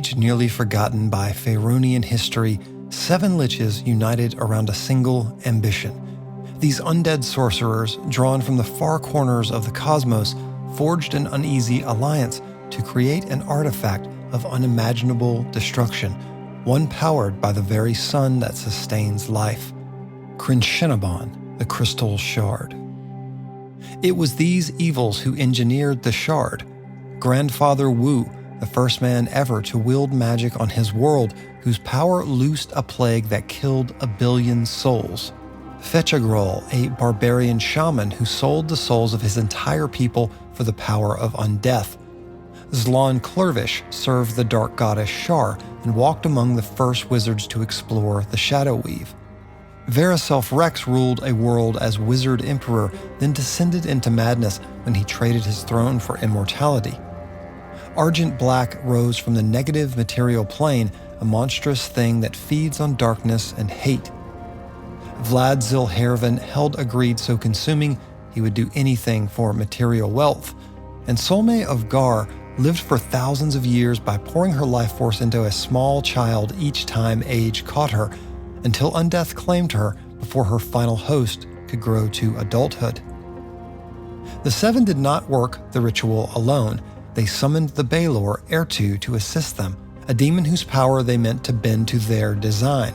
age nearly forgotten by Faeronian history, 7 liches united around a single ambition. These undead sorcerers, drawn from the far corners of the cosmos, forged an uneasy alliance to create an artifact of unimaginable destruction, one powered by the very sun that sustains life. Crenshinibon, the Crystal Shard. It was these evils who engineered the Shard. Grandfather Wu, the first man ever to wield magic on his world, whose power loosed a plague that killed 1 billion souls. Fechagrol, a barbarian shaman who sold the souls of his entire people for the power of undeath. Zlan Klurvish served the dark goddess Shar and walked among the first wizards to explore the Shadow Weave. Veraself Rex ruled a world as wizard emperor, then descended into madness when he traded his throne for immortality. Argent Black rose from the negative material plane, a monstrous thing that feeds on darkness and hate. Vlad Zilhervan held a greed so consuming he would do anything for material wealth, and Solme of Gar lived for thousands of years by pouring her life force into a small child each time age caught her, until undeath claimed her before her final host could grow to adulthood. The 7 did not work the ritual alone. They summoned the Baelor Ertu to assist them, a demon whose power they meant to bend to their design.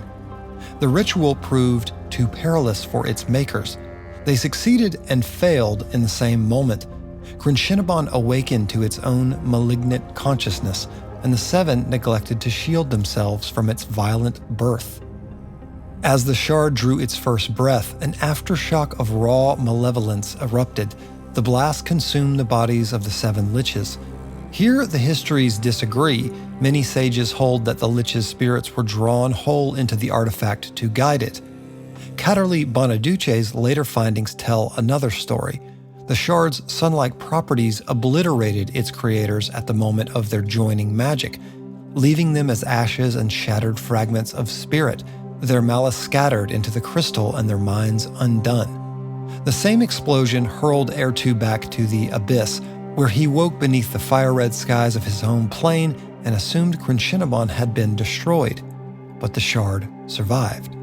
The ritual proved too perilous for its makers. They succeeded and failed in the same moment. Crenshinibon awakened to its own malignant consciousness, and the 7 neglected to shield themselves from its violent birth. As the shard drew its first breath, an aftershock of raw malevolence erupted. The blast consumed the bodies of the 7 liches. Here the histories disagree. Many sages hold that the liches' spirits were drawn whole into the artifact to guide it. Cadderly Bonaduce's later findings tell another story. The shard's sun-like properties obliterated its creators at the moment of their joining magic, leaving them as ashes and shattered fragments of spirit, their malice scattered into the crystal and their minds undone. The same explosion hurled Ertu back to the abyss, where he woke beneath the fire-red skies of his home plane and assumed Crenshinibon had been destroyed. But the shard survived.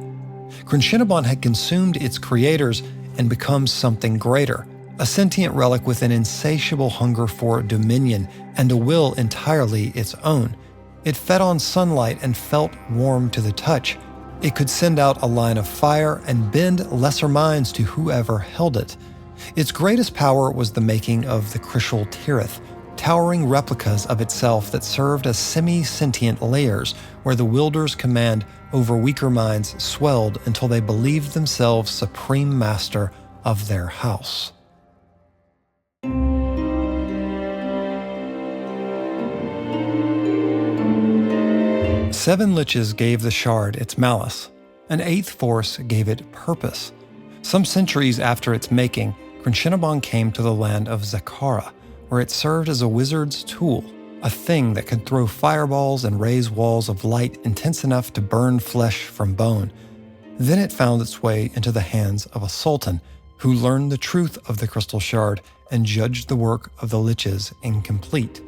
Crenshinibon had consumed its creators and become something greater, a sentient relic with an insatiable hunger for dominion and a will entirely its own. It fed on sunlight and felt warm to the touch. It could send out a line of fire and bend lesser minds to whoever held it. Its greatest power was the making of the Cryshal-Tirith, towering replicas of itself that served as semi-sentient layers where the wielder's command over weaker minds swelled until they believed themselves supreme master of their house. Seven liches gave the shard its malice. An 8th force gave it purpose. Some centuries after its making, Crenshinibon came to the land of Zakara, where it served as a wizard's tool, a thing that could throw fireballs and raise walls of light intense enough to burn flesh from bone. Then it found its way into the hands of a sultan, who learned the truth of the crystal shard and judged the work of the liches incomplete.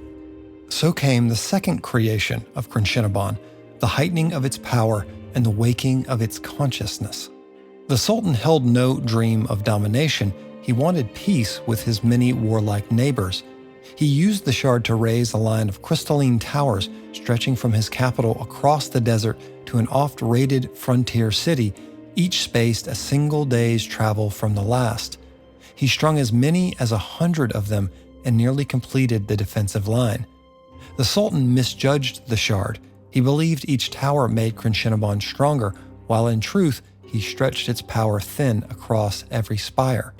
So came the second creation of Crenshinibon, the heightening of its power and the waking of its consciousness. The Sultan held no dream of domination. He wanted peace with his many warlike neighbors. He used the shard to raise a line of crystalline towers stretching from his capital across the desert to an oft-raided frontier city, each spaced a single day's travel from the last. He strung as many as 100 of them and nearly completed the defensive line. The Sultan misjudged the shard. He believed each tower made Crenshinibon stronger, while in truth, he stretched its power thin across every spire.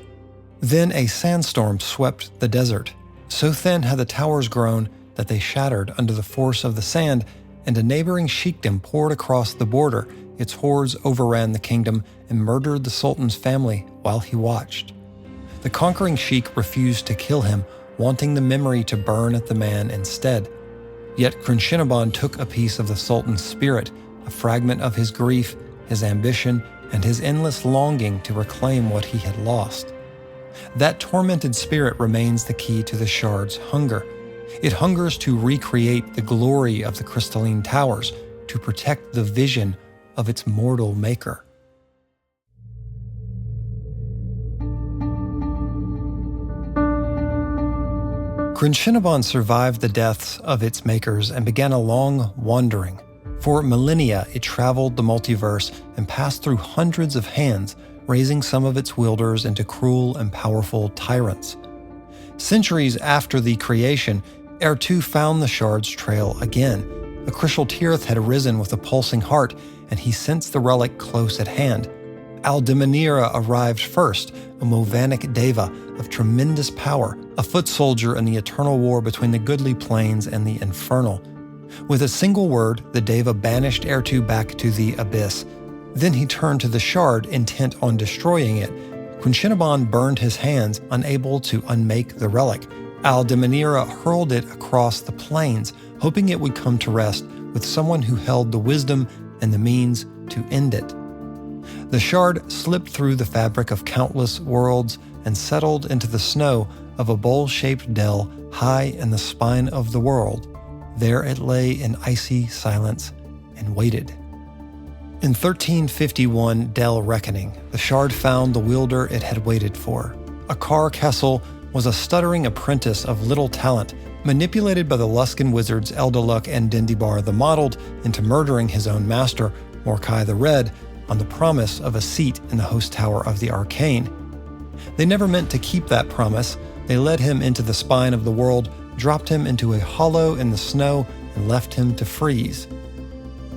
Then a sandstorm swept the desert. So thin had the towers grown that they shattered under the force of the sand, and a neighboring sheikdom poured across the border. Its hordes overran the kingdom and murdered the Sultan's family while he watched. The conquering sheik refused to kill him, wanting the memory to burn at the man instead. Yet Crenshinibon took a piece of the Sultan's spirit, a fragment of his grief, his ambition, and his endless longing to reclaim what he had lost. That tormented spirit remains the key to the shard's hunger. It hungers to recreate the glory of the crystalline towers, to protect the vision of its mortal maker. Crenshinibon survived the deaths of its makers and began a long wandering. For millennia, it traveled the multiverse and passed through hundreds of hands, raising some of its wielders into cruel and powerful tyrants. Centuries after the creation, Ertu found the shard's trail again. A Cryshal-Tirith had arisen with a pulsing heart, and he sensed the relic close at hand. Aldemanira arrived first, a Movanic Deva of tremendous power, a foot soldier in the eternal war between the goodly planes and the infernal. With a single word, the Deva banished Ertu back to the abyss. Then he turned to the shard, intent on destroying it. Crenshinibon burned his hands, unable to unmake the relic. Aldemanira hurled it across the plains, hoping it would come to rest with someone who held the wisdom and the means to end it. The shard slipped through the fabric of countless worlds and settled into the snow of a bowl-shaped dell high in the spine of the world. There it lay in icy silence and waited. In 1351 Dell Reckoning, the shard found the wielder it had waited for. Akar Kessell was a stuttering apprentice of little talent, manipulated by the Luskan wizards Eldaluk and Dendibar the Mottled into murdering his own master, Morkai the Red, on the promise of a seat in the host tower of the Arcane. They never meant to keep that promise. They led him into the spine of the world, dropped him into a hollow in the snow, and left him to freeze.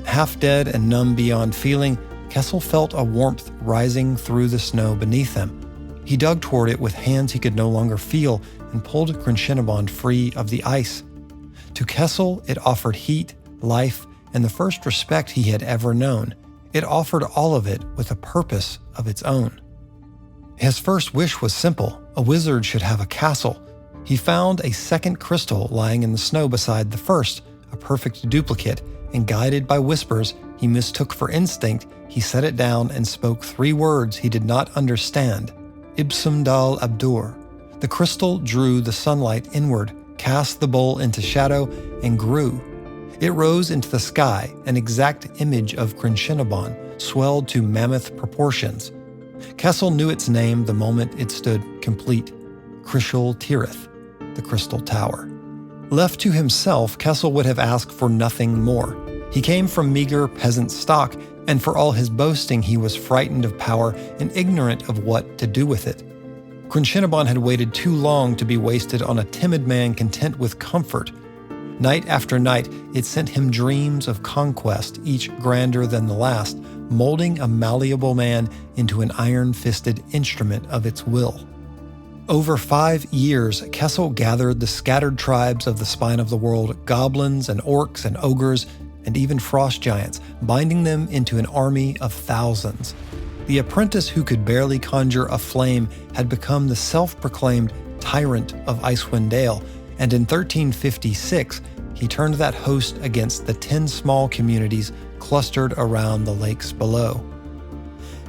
Half dead and numb beyond feeling, Kessell felt a warmth rising through the snow beneath him. He dug toward it with hands he could no longer feel and pulled Crenshinibon free of the ice. To Kessell, it offered heat, life, and the first respect he had ever known. It offered all of it with a purpose of its own. His first wish was simple. A wizard should have a castle. He found a second crystal lying in the snow beside the first, a perfect duplicate, and guided by whispers he mistook for instinct, he set it down and spoke 3 words he did not understand. Ibsum Dal Abdur. The crystal drew the sunlight inward, cast the bowl into shadow, and grew. It rose into the sky, an exact image of Crenshinibon, swelled to mammoth proportions. Kessell knew its name the moment it stood complete. Cryshal-Tirith, the Crystal Tower. Left to himself, Kessell would have asked for nothing more. He came from meager peasant stock, and for all his boasting, he was frightened of power and ignorant of what to do with it. Crenshinibon had waited too long to be wasted on a timid man content with comfort. Night after night, it sent him dreams of conquest, each grander than the last, molding a malleable man into an iron-fisted instrument of its will. Over 5 years, Kessell gathered the scattered tribes of the spine of the world, goblins and orcs and ogres, and even frost giants, binding them into an army of thousands. The apprentice who could barely conjure a flame had become the self-proclaimed tyrant of Icewind Dale, and in 1356, he turned that host against the 10 small communities clustered around the lakes below.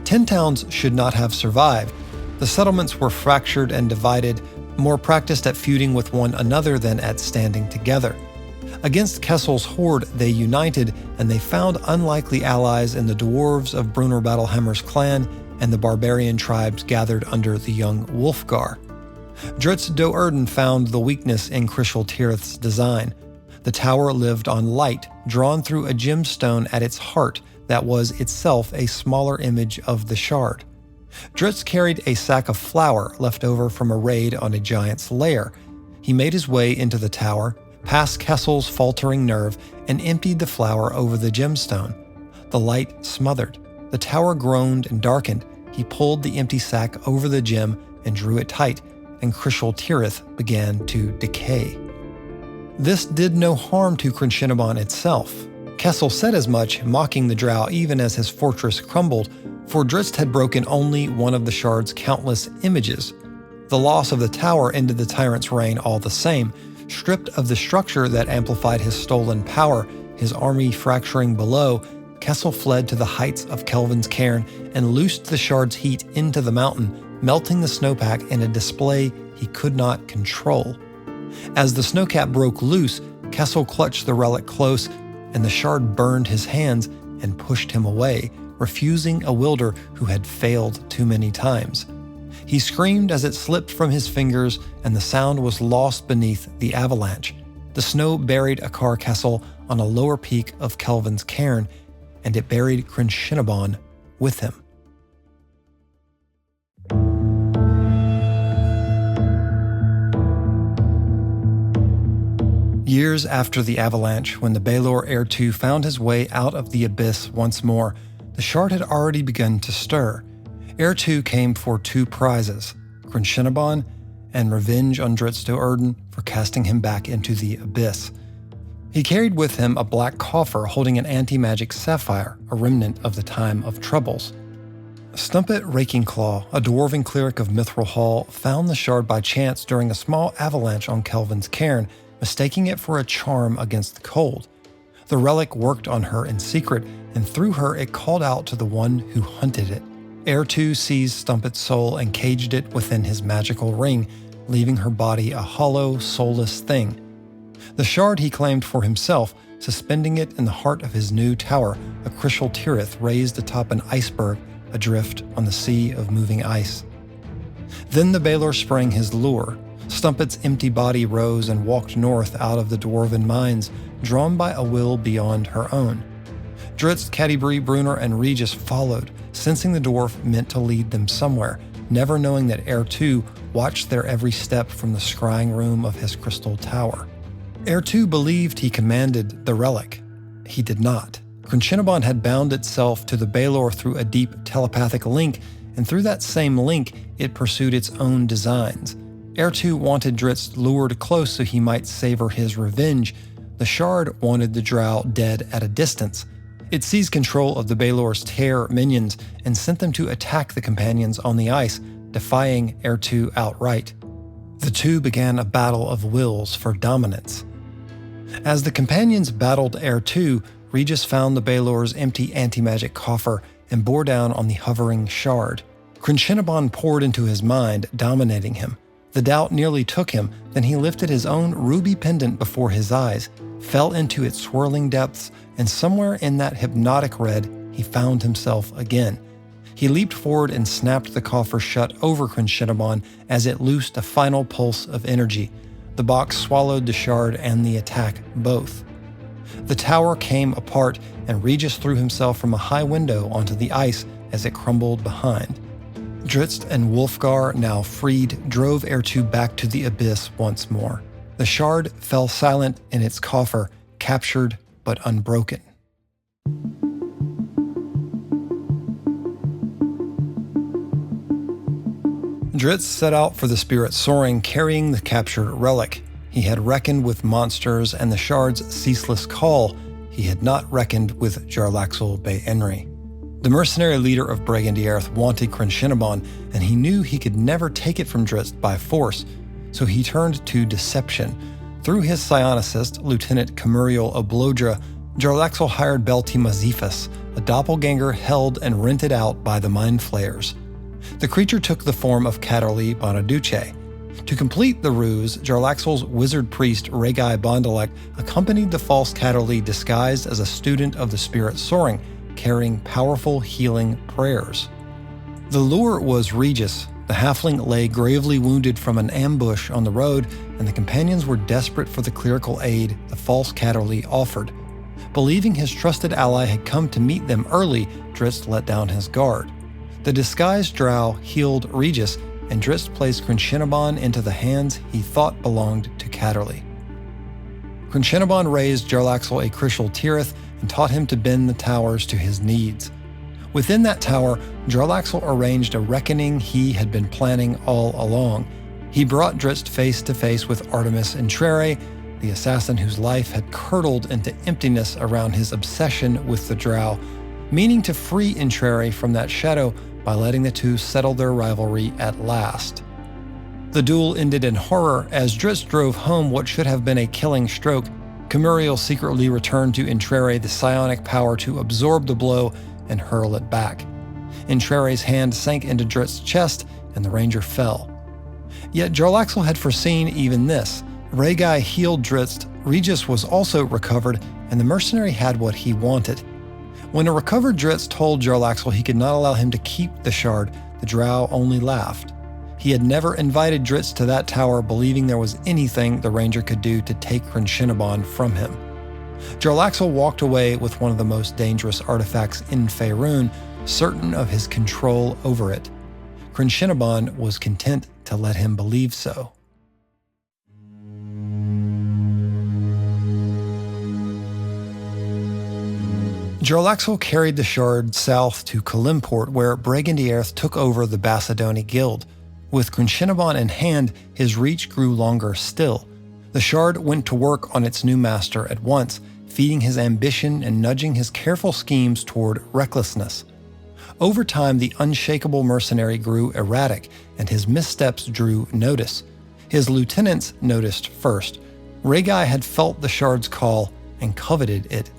10 towns should not have survived. The settlements were fractured and divided, more practiced at feuding with one another than at standing together. Against Kessell's horde, they united, and they found unlikely allies in the dwarves of Brunner Battlehammer's clan and the barbarian tribes gathered under the young Wulfgar. Drizzt Do'Urden found the weakness in Cryshal-Tirith's design. The tower lived on light, drawn through a gemstone at its heart that was itself a smaller image of the shard. Drizzt carried a sack of flour left over from a raid on a giant's lair. He made his way into the tower, past Kessell's faltering nerve, and emptied the flour over the gemstone. The light smothered. The tower groaned and darkened. He pulled the empty sack over the gem and drew it tight, and Cryshal-Tirith began to decay. This did no harm to Crenshinibon itself. Kessell said as much, mocking the drow even as his fortress crumbled, for Drizzt had broken only one of the shard's countless images. The loss of the tower ended the tyrant's reign all the same. Stripped of the structure that amplified his stolen power, his army fracturing below, Kessell fled to the heights of Kelvin's Cairn and loosed the shard's heat into the mountain, melting the snowpack in a display he could not control. As the snowcap broke loose, Kessell clutched the relic close, and the shard burned his hands and pushed him away, refusing a wielder who had failed too many times. He screamed as it slipped from his fingers, and the sound was lost beneath the avalanche. The snow buried Akar Kessell on a lower peak of Kelvin's cairn, and it buried Crenshinibon with him. Years after the avalanche, when the Baelor Heir 2 found his way out of the abyss once more, the shard had already begun to stir. Heir 2 came for 2 prizes, Crenshinibon and revenge on Drizzt Do'Urden for casting him back into the abyss. He carried with him a black coffer holding an anti-magic sapphire, a remnant of the time of troubles. Stumpet Rakingclaw, a dwarven cleric of Mithril Hall, found the shard by chance during a small avalanche on Kelvin's cairn, mistaking it for a charm against the cold. The relic worked on her in secret, and through her it called out to the one who hunted it. Heir 2 seized Stumpet's soul and caged it within his magical ring, leaving her body a hollow, soulless thing. The shard he claimed for himself, suspending it in the heart of his new tower, a Cryshal-Tirith raised atop an iceberg adrift on the sea of moving ice. Then the Baelor sprang his lure. Stumpet's empty body rose and walked north out of the dwarven mines, drawn by a will beyond her own. Drizzt, Catti-brie, Brunner, and Regis followed, sensing the dwarf meant to lead them somewhere, never knowing that Heir 2 watched their every step from the scrying room of his crystal tower. Heir 2 believed he commanded the relic. He did not. Crenshinibon had bound itself to the Baelor through a deep telepathic link, and through that same link it pursued its own designs. Heir 2 wanted Drizzt lured close so he might savor his revenge. The shard wanted the drow dead at a distance. It seized control of the Baelor's Tear minions and sent them to attack the companions on the ice, defying Heir 2 outright. The two began a battle of wills for dominance. As the companions battled Heir 2, Regis found the Baelor's empty anti-magic coffer and bore down on the hovering shard. Crenshinibon poured into his mind, dominating him. The doubt nearly took him, then he lifted his own ruby pendant before his eyes, fell into its swirling depths, and somewhere in that hypnotic red, he found himself again. He leaped forward and snapped the coffer shut over Crenshinibon as it loosed a final pulse of energy. The box swallowed the shard and the attack both. The tower came apart, and Regis threw himself from a high window onto the ice as it crumbled behind. Drizzt and Wulfgar, now freed, drove Heir 2 back to the abyss once more. The shard fell silent in its coffer, captured but unbroken. Drizzt set out for the Spirit Soaring, carrying the captured relic. He had reckoned with monsters and the shard's ceaseless call. He had not reckoned with Jarlaxle Baenri. The mercenary leader of Brigandierth wanted Crenshinibon, and he knew he could never take it from Drizzt by force, so he turned to deception. Through his psionicist, Lieutenant Camuriel Oblodra, Jarlaxle hired Beltimazifus, a doppelganger held and rented out by the Mind Flayers. The creature took the form of Cadderly Bonaduce. To complete the ruse, Jarlaxle's wizard priest Regai Bondalek accompanied the false Cadderly disguised as a student of the Spirit Soaring, carrying powerful healing prayers. The lure was Regis. The halfling lay gravely wounded from an ambush on the road, and the companions were desperate for the clerical aid the false Cadderly offered. Believing his trusted ally had come to meet them early, Drizzt let down his guard. The disguised drow healed Regis, and Drizzt placed Crenshinibon into the hands he thought belonged to Cadderly. Crenshinibon raised Jarlaxle a Cryshal-Tirith and taught him to bend the towers to his needs. Within that tower, Jarlaxle arranged a reckoning he had been planning all along. He brought Drizzt face to face with Artemis Entreri, the assassin whose life had curdled into emptiness around his obsession with the drow, meaning to free Entreri from that shadow by letting the two settle their rivalry at last. The duel ended in horror as Drizzt drove home what should have been a killing stroke. Camuriel secretly returned to Entreri the psionic power to absorb the blow and hurl it back. Entreri's hand sank into Drizzt's chest, and the ranger fell. Yet Jarlaxle had foreseen even this. Rhaegai healed Drizzt, Regis was also recovered, and the mercenary had what he wanted. When a recovered Drizzt told Jarlaxle he could not allow him to keep the shard, the drow only laughed. He had never invited Drizzt to that tower, believing there was anything the ranger could do to take Crenshinibon from him. Jarlaxle walked away with one of the most dangerous artifacts in Faerûn, certain of his control over it. Crenshinibon was content to let him believe so. Jarlaxle carried the shard south to Kalimport, where Bragandierth took over the Bassadoni Guild. With Crenshinibon in hand, his reach grew longer still. The shard went to work on its new master at once, feeding his ambition and nudging his careful schemes toward recklessness. Over time, the unshakable mercenary grew erratic, and his missteps drew notice. His lieutenants noticed first. Rhaegai had felt the shard's call and coveted it.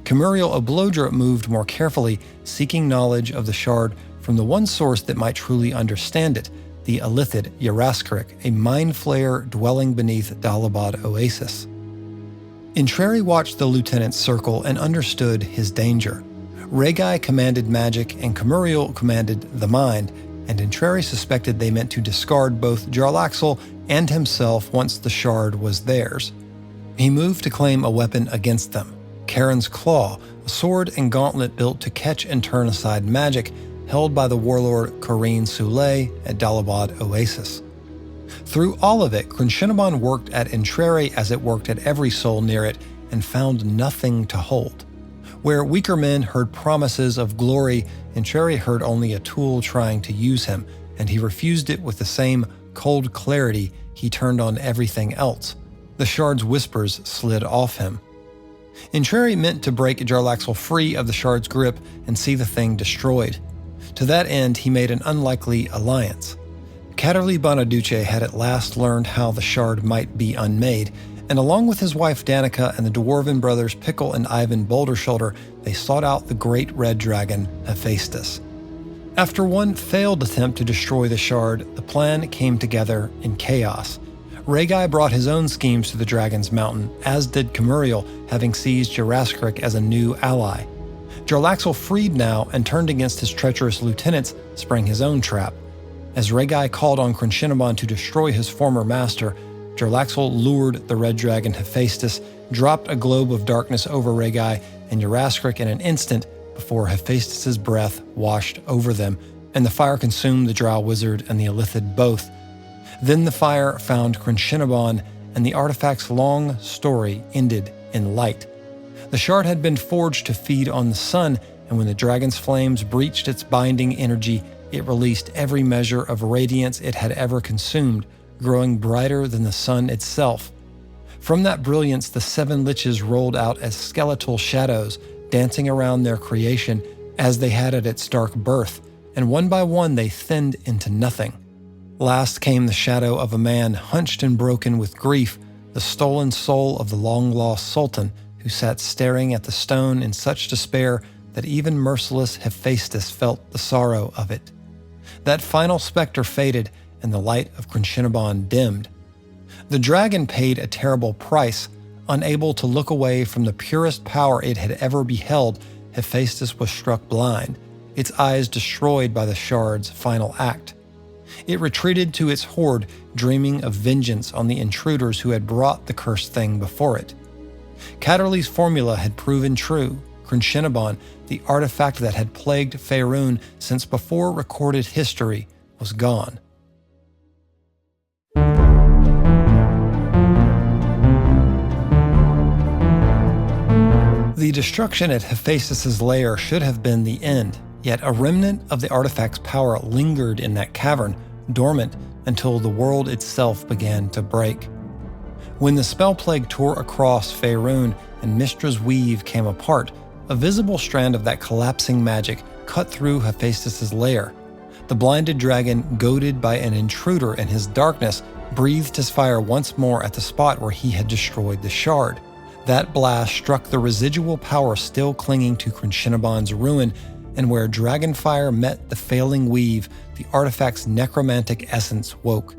Camuriel Oblodra moved more carefully, seeking knowledge of the shard from the one source that might truly understand it, the Illithid Yaraskrik, a mind flayer dwelling beneath Dalabad Oasis. Entreri watched the lieutenant's circle and understood his danger. Rhaegai commanded magic and Camuriel commanded the mind, and Entreri suspected they meant to discard both Jarlaxle and himself once the shard was theirs. He moved to claim a weapon against them. Karen's Claw, a sword and gauntlet built to catch and turn aside magic, held by the warlord Corrine Soulé at Dalabad Oasis. Through all of it, Crenshinibon worked at Entreri as it worked at every soul near it, and found nothing to hold. Where weaker men heard promises of glory, Entreri heard only a tool trying to use him, and he refused it with the same cold clarity he turned on everything else. The shard's whispers slid off him. Entreri meant to break Jarlaxle free of the shard's grip and see the thing destroyed. To that end, he made an unlikely alliance. Cadderly Bonaduce had at last learned how the shard might be unmade, and along with his wife Danica and the dwarven brothers Pickle and Ivan Bouldershoulder, they sought out the great red dragon, Hephaestus. After one failed attempt to destroy the shard, the plan came together in chaos. Rhaegai brought his own schemes to the Dragon's Mountain, as did Camuriel, having seized Yaraskrik as a new ally. Jarlaxle, freed now and turned against his treacherous lieutenants, sprang his own trap. As Rhaegai called on Crenshinibon to destroy his former master, Jarlaxle lured the red dragon Hephaestus, dropped a globe of darkness over Rhaegai and Yaraskrik in an instant before Hephaestus's breath washed over them, and the fire consumed the drow wizard and the Illithid both. Then the fire found Crenshinibon, and the artifact's long story ended in light. The shard had been forged to feed on the sun, and when the dragon's flames breached its binding energy, it released every measure of radiance it had ever consumed, growing brighter than the sun itself. From that brilliance, the 7 liches rolled out as skeletal shadows, dancing around their creation as they had at its dark birth, and one by one they thinned into nothing. Last came the shadow of a man hunched and broken with grief, the stolen soul of the long-lost sultan, who sat staring at the stone in such despair that even merciless Hephaestus felt the sorrow of it. That final specter faded, and the light of Crenshinibon dimmed. The dragon paid a terrible price. Unable to look away from the purest power it had ever beheld, Hephaestus was struck blind, its eyes destroyed by the shard's final act. It retreated to its hoard, dreaming of vengeance on the intruders who had brought the cursed thing before it. Cadderly's formula had proven true. Crenshinibon, the artifact that had plagued Faerûn since before recorded history, was gone. The destruction at Hephaestus's lair should have been the end, yet a remnant of the artifact's power lingered in that cavern, dormant until the world itself began to break. When the spell plague tore across Faerûn and Mystra's weave came apart, a visible strand of that collapsing magic cut through Hephaestus's lair. The blinded dragon, goaded by an intruder in his darkness, breathed his fire once more at the spot where he had destroyed the shard. That blast struck the residual power still clinging to Crenshinibon's ruin, and where dragonfire met the failing weave, the artifact's necromantic essence woke.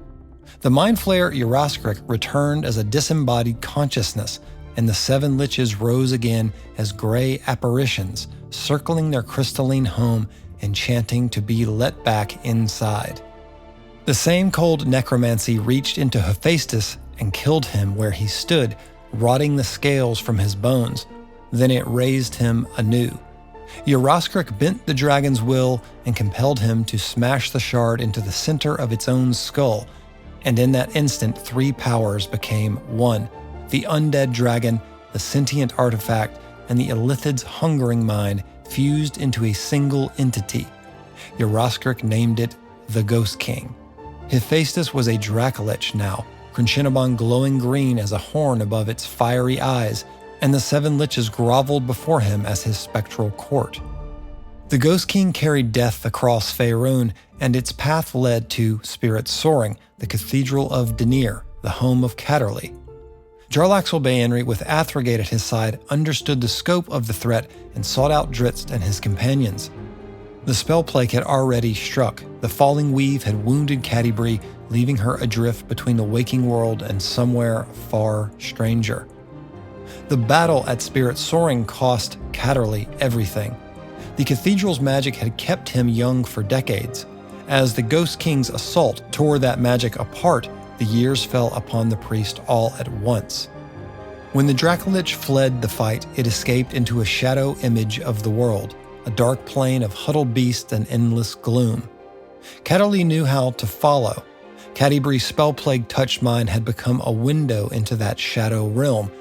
The Mind Flayer Jarlaxle returned as a disembodied consciousness, and the 7 liches rose again as gray apparitions, circling their crystalline home and chanting to be let back inside. The same cold necromancy reached into Hephaestus and killed him where he stood, rotting the scales from his bones. Then it raised him anew. Jarlaxle bent the dragon's will and compelled him to smash the shard into the center of its own skull, and in that instant 3 powers became one: the undead dragon, the sentient artifact, and the Illithid's hungering mind fused into a single entity. Jarlaxle named it the Ghost King. Hephaestus was a Dracolich now, Crenshinibon glowing green as a horn above its fiery eyes, and the 7 liches groveled before him as his spectral court. The Ghost King carried death across Faerun, and its path led to Spirit Soaring, the Cathedral of Dinir, the home of Cadderly. Jarlaxle Baenri, with Athrogate at his side, understood the scope of the threat and sought out Drizzt and his companions. The spell plague had already struck. The falling weave had wounded Cadderly, leaving her adrift between the waking world and somewhere far stranger. The battle at Spirit Soaring cost Cadderly everything. The cathedral's magic had kept him young for decades. As the Ghost King's assault tore that magic apart, the years fell upon the priest all at once. When the Dracolich fled the fight, it escaped into a shadow image of the world, a dark plain of huddled beasts and endless gloom. Cadderly knew how to follow. Caddybrie's spell-plagued touch mind had become a window into that shadow realm,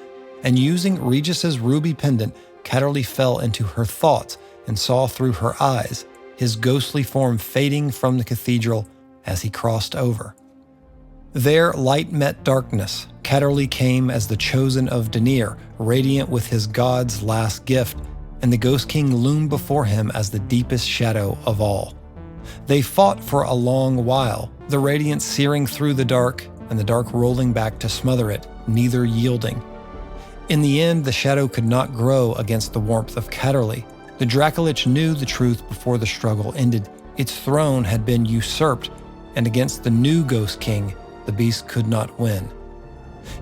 and using Regis's ruby pendant, Cadderly fell into her thoughts and saw through her eyes, his ghostly form fading from the cathedral as he crossed over. There light met darkness. Cadderly came as the chosen of Dinir, radiant with his god's last gift, and the Ghost King loomed before him as the deepest shadow of all. They fought for a long while, the radiance searing through the dark and the dark rolling back to smother it, neither yielding. In the end, the shadow could not grow against the warmth of Cadderly. The Dracolich knew the truth before the struggle ended. Its throne had been usurped, and against the new Ghost King, the beast could not win.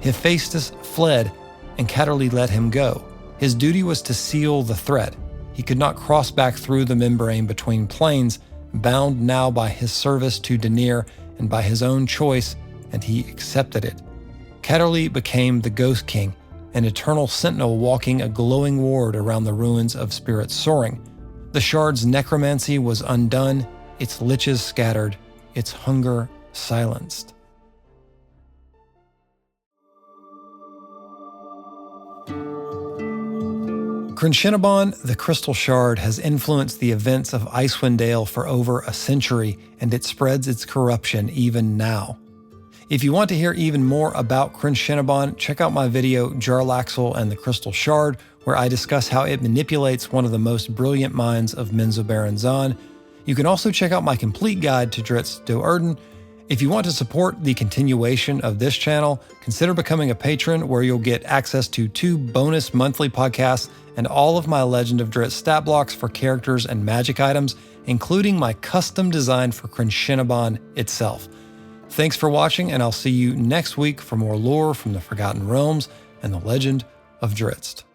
Hephaestus fled, and Cadderly let him go. His duty was to seal the threat. He could not cross back through the membrane between planes, bound now by his service to Dinir and by his own choice, and he accepted it. Cadderly became the Ghost King, an eternal sentinel walking a glowing ward around the ruins of Spirit Soaring. The shard's necromancy was undone, its liches scattered, its hunger silenced. Crenshinibon, the Crystal Shard, has influenced the events of Icewind Dale for over a century, and it spreads its corruption even now. If you want to hear even more about Crenshinibon, check out my video Jarlaxle and the Crystal Shard, where I discuss how it manipulates one of the most brilliant minds of Menzoberranzan. You can also check out my complete guide to Drizzt Do'Urden. If you want to support the continuation of this channel, consider becoming a patron, where you'll get access to 2 bonus monthly podcasts and all of my Legend of Drizzt stat blocks for characters and magic items, including my custom design for Crenshinibon itself. Thanks for watching, and I'll see you next week for more lore from the Forgotten Realms and the Legend of Drizzt.